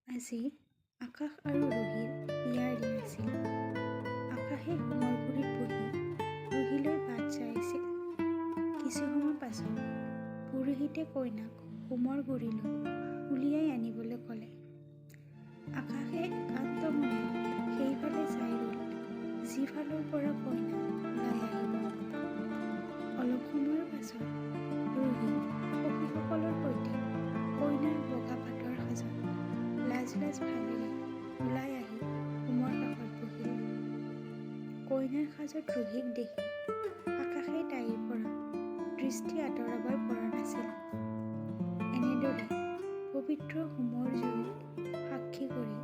আজি আকাশ আৰু ৰুহিৰ বিয়াৰ দিন আছিল। আকাশে হোমৰ গুৰিত বহি ৰুহিলৈ বাট চাই আছিল। কিছু সময় পাছত পুৰোহিতে কইনাক হোমৰ গুৰিলৈ উলিয়াই আনিবলৈ ক'লে। আকাশে একান্ত মনে সেইফালে চাই ৰ'ল, যিফালৰ পৰা কইনা ওলাই আহিব। অলপ সময়ৰ পাছত ৰুহি সখীসকলৰ সৈতে কইনাৰ বগা পাটৰ সাজত লাজ ভাৱেৰে ওলাই আহি হোমৰ কাষত বহিল। কইনাৰ সাজত ৰুহিক দেখি আকাশে তাইৰ পৰা দৃষ্টি আঁতৰাবই পৰা নাছিল। এনেদৰে পবিত্ৰ হোমৰ জুইত সাক্ষী কৰি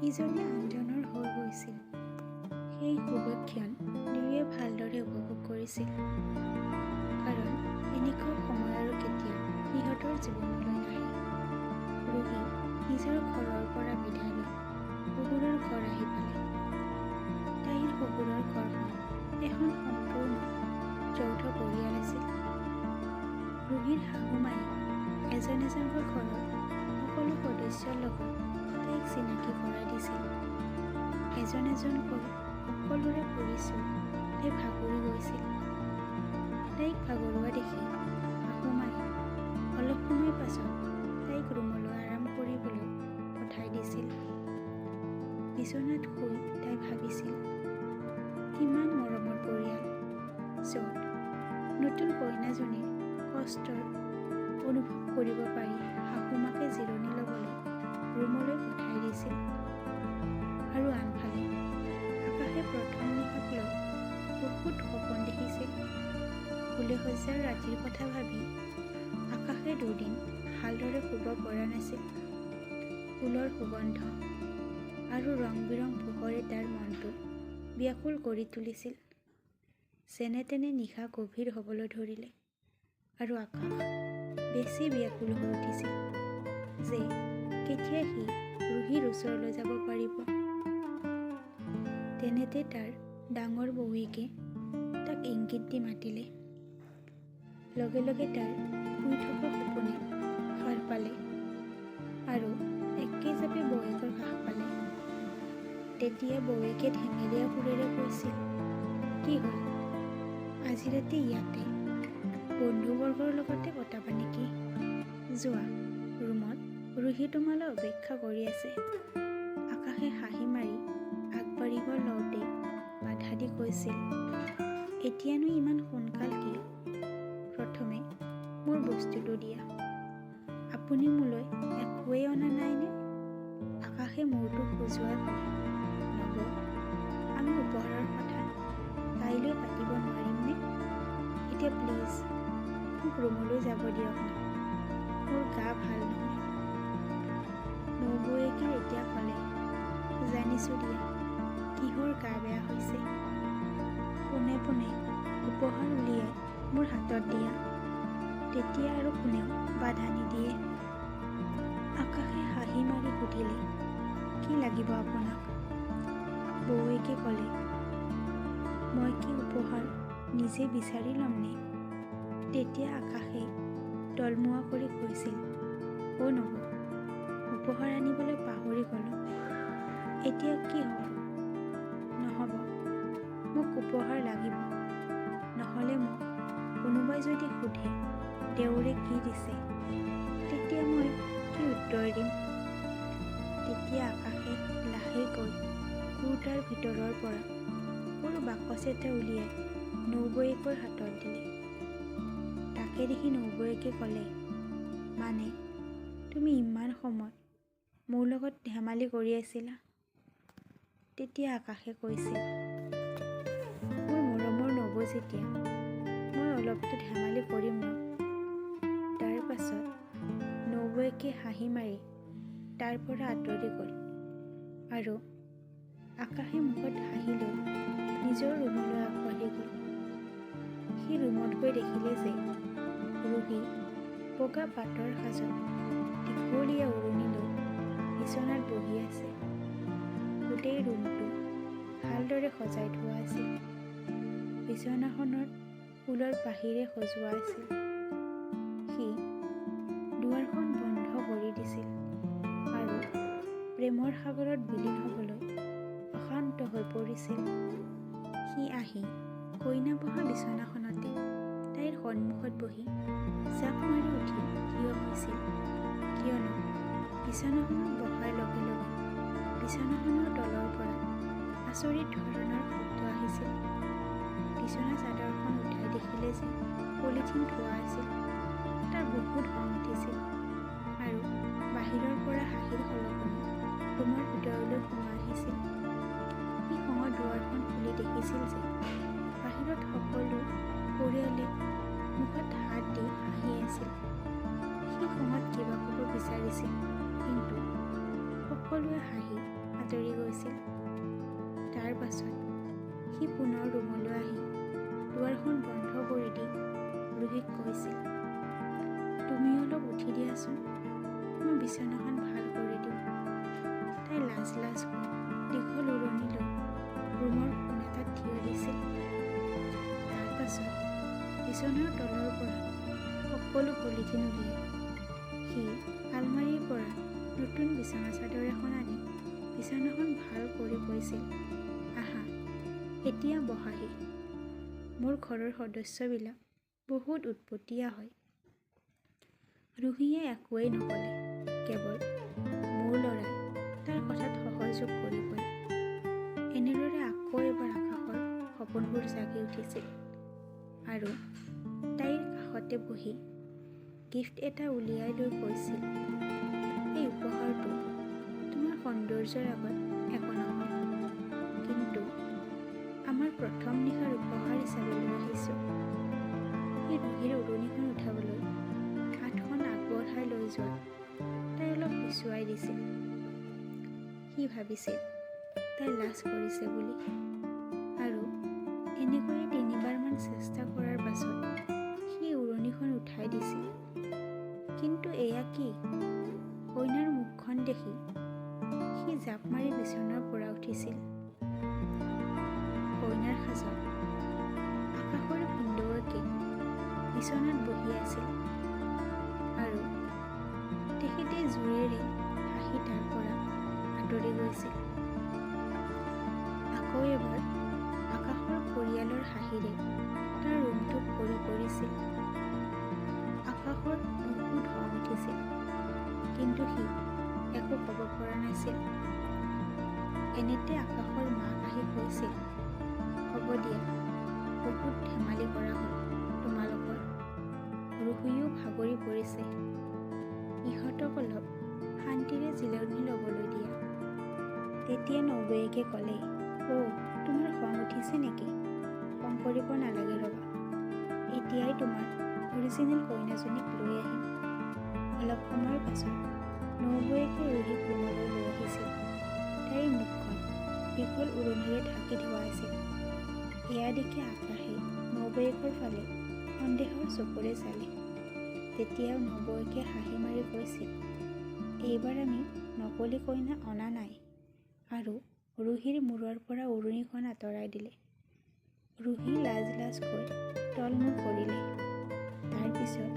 ইজনে আনজনৰ হৈ গৈছিল। সেই শুভক্ষণ দুয়োৱে ভালদৰে উপভোগ কৰিছিল। কাৰণ এনেকুৱা সময় আৰু কেতিয়াও সিহঁতৰ জীৱনলৈ নাহে। ৰুহি নিজৰ ঘৰৰ পৰা বিদায় লৈ শহুৰৰ ঘৰ আহি পালে। তাইৰ শহুৰৰ ঘৰখন এখন সম্পূৰ্ণ যৌথ পৰিয়াল আছিল। ৰুহিৰ শাহুমায়ে এজনকৈ ঘৰৰ সকলো সদস্যৰ লগত তাইক চিনাকি কৰাই দিছিল। এজনকৈ সকলোৰে পৰিচয় তাই ভাগৰি গৈছিল। তাইক ভাগৰুৱা দেখি শাহুমায়ে অলপ সময় পাছত তাইক ৰুমলৈ আৰাম কৰিবলৈ পঠাই দিছিল। বিচনাত শুই তাই ভাবিছিল, কিমান মৰমৰ পৰিয়াল, য'ত নতুন কইনাজনীৰ কষ্টৰ অনুভৱ কৰিব পাৰি শাহুমাকে জিৰণি ল'বলৈ ৰুমলৈ পঠাই দিছিল। আৰু আনফালে আকাশে প্ৰথম নিশাক লৈ বহুত সপোন দেখিছিল। ফুলে সজ্জাৰ ৰাতিৰ কথা ভাবি আকাশে দুদিন ভালদৰে শুব পৰা নাছিল। ফুলৰ সুগন্ধ আৰু ৰং বিৰং পোহৰে তাৰ মনটো ব্যাকুল কৰি তুলিছিল। যেনে তেনে নিশা গভীৰ হ'বলৈ ধৰিলে আৰু আকাশ বেছি ব্যাকুল হৈ উঠিছিল যে কেতিয়া সি ৰুহিৰ ওচৰলৈ যাব পাৰিব। তেনেতে তাৰ ডাঙৰ বৌয়েকে তাক ইংগিত দি মাতিলে। লগে লগে তাৰ শুই থকা সপোনে সাৰ পালে আৰু একেজাপে বৌয়েকৰ কাষ পালে। তেতিয়া বৌয়েকে ধেমেলীয়া সুৰেৰে কৈছিল, কি হ'ল, আজি ৰাতি ইয়াতে বন্ধুবৰ্গৰ লগতে কটাবা নেকি? যোৱা, ৰুমত ৰুহি তোমালৈ অপেক্ষা কৰি আছে। আকাশে হাঁহি মাৰি আগবাঢ়িব লওঁতে বাধা দি কৈছিল, এতিয়ানো ইমান সোনকাল কি? প্ৰথমে মোৰ বস্তুটো দিয়া। আপুনি মোলৈ একোৱেই অনা নাইনে? আকাশে মূৰটো খোজোৱাই ক'লে, নব, আমি উপহাৰৰ কথা কাইলৈ পাতিব নোৱাৰিমনে? এতিয়া প্লিজ মোক ৰুমলৈ যাব দিয়ক না, মোৰ গা ভাল নহয়। নবৌয়েকে এতিয়া ক'লে, জানিছোঁ দিয়া কিহৰ গা বেয়া হৈছে। পোনে পোনে উপহাৰ উলিয়াই মোৰ হাতত দিয়া, তেতিয়া আৰু কোনেও বাধা নিদিয়ে। আকাশে হাঁহি মাৰি সুধিলে, কি লাগিব আপোনাক? বৌয়েকে ক'লে, মই কি উপহাৰ নিজে বিচাৰি ল'মনে? তেতিয়া আকাশে তলমুৱা কৰি কৈছিল, নব, উপহাৰ আনিবলৈ পাহৰি গ'লোঁ। এতিয়া কি হ'ল? নহ'ব, মোক উপহাৰ লাগিব, নহ'লে মোক কোনোবাই যদি সোধে দেউৰে কি দিছে, তেতিয়া মই কি উত্তৰ দিম? তেতিয়া আকাশে লাহেকৈ কুৰ্তাৰ ভিতৰৰ পৰা সৰু বাকচ এটা উলিয়াই নবৌয়েকৰ হাতত দিলে। তাকে দেখি নবৌয়েকে ক'লে, মানে তুমি ইমান সময় মোৰ লগত ধেমালি কৰি আছিলা? তেতিয়া আকাশে কৈছিল, মোৰ মৰমৰ নবৌ যেতিয়া, মই অলপতো ধেমালি কৰিম ন। তাৰ পাছত নবৌয়েকে হাঁহি মাৰি তাৰ পৰা আঁতৰি গ'ল আৰু আকাশে মুখত হাঁহি লৈ নিজৰ ৰুমলৈ আগবাঢ়ি গ'ল। সি ৰুমত গৈ দেখিলে যে ৰুহি বগা পাটৰ সাজত দীঘলীয়া উৰণি লৈ বিচনাত বহি আছে। গোটেই ৰুমটো ভালদৰে সজাই থোৱা আছিল। বিচনাখনত ফুলৰ পাহিৰে সজোৱা আছিল। সি দুৱাৰখন বন্ধ কৰি দিছিল আৰু প্ৰেমৰ সাগৰত বিলীন হ'বলৈ অশান্ত হৈ পৰিছিল। সি আহি কইনা বহা বিচনাখনতে তাইৰ সন্মুখত বহি জাপ মাৰি উঠি থিয় হৈছিল, কিয়নো বিচনাখনত বহাৰ লগে লগে বিচনাখনৰ তলৰ পৰা আচৰিত ধৰণৰ শব্দ আহিছিল। বিচনা চাদৰখন উঠাই দেখিলে যে পলিথিন থোৱা আছিল। তাৰ বহুত খং উঠিছিল আৰু বাহিৰৰ পৰা হাঁহিৰ খলকনি ৰুমৰ ভিতৰলৈ সোমাই আহিছিল। সি খঙত দুৱাৰখন খুলি দেখিছিল যে বাহিৰত সকলো পৰিয়ালে মুখত হাত দি হাঁহি আছিল। সি খঙত কিবা ক'ব বিচাৰিছিল, কিন্তু সকলোৱে হাঁহি আঁতৰি গৈছিল। তাৰ পাছত সি পুনৰ ৰুমলৈ আহি দুৱাৰখন বন্ধ কৰি দি ৰুহিক কৈছিল, তুমি অলপ উঠি দিয়াচোন, মই বিচনাখন ভাল কৰি দিওঁ। তাই লাজ কৈ দীঘল উৰণি লৈ ৰুমৰ কোণ এটাত থিয় দিছিল। তাৰ পাছত বিচনাৰ তলৰ পৰা সকলো পলিথিন উলিয়াই সি আলমাৰীৰ পৰা নতুন বিচনা চাদৰ এখন আনি বিচনাখন ভাল কৰি কৈছিল, আহা এতিয়া বহাহি। মোৰ ঘৰৰ সদস্যবিলাক বহুত উৎপতীয়া হয়। ৰুহিয়ে একোৱেই নকলে, কেৱল মোৰ ল'ৰাই তাৰ কথাত সহযোগ কৰি গ'ল। এনেদৰে আকৌ এবাৰ আকাশৰ সপোনবোৰ জাগি উঠিছিল আৰু তাইৰ কাষতে বহি গিফ্ট এটা উলিয়াই লৈ কৈছিল, এই উপহাৰটো তোমাৰ সৌন্দৰ্যৰ আগত একো নহয়, কিন্তু আমাৰ প্ৰথম নিশাৰ উপহাৰ হিচাপে লৈ আহিছোঁ। সেই ৰুহিৰ উৰণিখন উঠাবলৈ হাতখন আগবঢ়াই লৈ যোৱা তাই অলপ পিছুৱাই দিছিল। সি ভাবিছিল তাই লাজ কৰিছে বুলি, আৰু এনেকৈয়ে 3বাৰমান চেষ্টা কৰাৰ পাছত সি উৰণিখন উঠাই দিছিল। কিন্তু এয়া কি? কইনাৰ মুখখন দেখি সি জাপ মাৰি বিচনাৰ পৰা উঠিছিল। কইনাৰ সাজত আকাশৰ ভিনদেউকে বিচনাত বহি আছিল আৰু তেখেতে জোৰেৰে হাঁহি তাৰ পৰা আঁতৰি গৈছিল। আকৌ এবাৰ আকাশৰ পৰিয়ালৰ হাঁহিৰে তাৰ ৰুমটো ভৰি পৰিছিল। আকাশৰ বহুত খং উঠিছিল, কিন্তু সি একো ক'ব পৰা নাছিল। এনেতে আকাশৰ মাক আহি কৈছিল, হ'ব দিয়া, বহুত ধেমালি কৰা হ'ল তোমালোকৰ, ৰুহিও ভাগৰি পৰিছে, ইহঁতক অলপ শান্তিৰে জিৰণি ল'বলৈ দিয়া। তেতিয়া নবৌৱেকে ক'লে, তোমাৰ খং উঠিছে নেকি? খং কৰিব নালাগে ৰ'বা, এতিয়াই তোমাৰ অৰিজিনেল কইনাজনীক লৈ আহিম। অলপ সময়ৰ পাছত নবৌৱেকে ৰুহিক ৰুমলৈ লৈ আহিছিল। তাইৰ মুখখন দীঘল উৰণিৰে ঢাকি ধোৱা আছিল। এয়া দেখি আকাশে নবৌৱেকৰ ফালে সন্দেহৰ চকুৰে চালে। তেতিয়াও নবৌৱেকে হাঁহি মাৰি কৈছিল, এইবাৰ আমি নকলি কইনা অনা নাই, আৰু ৰুহিৰ মূৰৰ পৰা উৰণিখন আঁতৰাই দিলে। ৰুহি লাজকৈ তলমূৰ কৰিলে। তাৰপিছত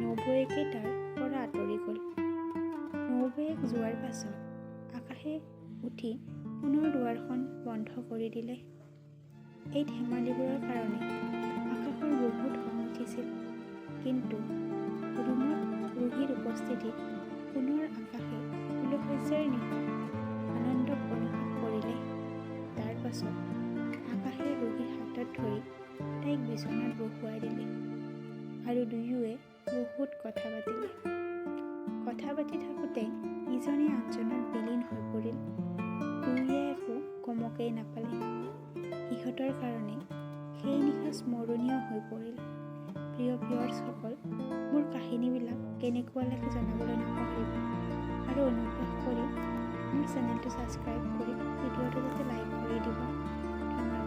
নবৌৱেকে তাৰ পৰা আঁতৰি গ'ল। নবৌৱেক যোৱাৰ পাছত আকাশে উঠি পুনৰ দুৱাৰখন বন্ধ কৰি দিলে। এই ধেমালিবোৰৰ কাৰণে আকাশৰ বহুত খং উঠিছিল, কিন্তু ৰুমত ৰুহিৰ উপস্থিতিত পুনৰ আকাশে ফুলশয্যাৰ নিশা আনন্দ অনুভৱ কৰিলে। তাৰ পাছত আকাশে ৰুহিৰ হাতত ধৰি তাইক বিচনাত বহুৱাই দিলে আৰু দুয়োৱে বহুত কথা পাতিলে। কথা পাতি থাকোঁতে ইজনে আনজনত বিলীন হৈ পৰিল। দুয়োৱে একো গমকেই নাপালে। ইহঁতৰ কাৰণে সেই নিশা স্মৰণীয় হৈ পৰিল। প্ৰিয় ভিউৱাৰ্ছসকল, মোৰ কাহিনীবিলাক কেনেকুৱা লাগে জনাবলৈ নাপাহৰিব, আৰু অনুগ্ৰহ কৰি মোৰ চেনেলটো ছাবস্ক্ৰাইব কৰি ভিডিঅ'টো যাতে লাইক কৰি দিব। ধন্যবাদ।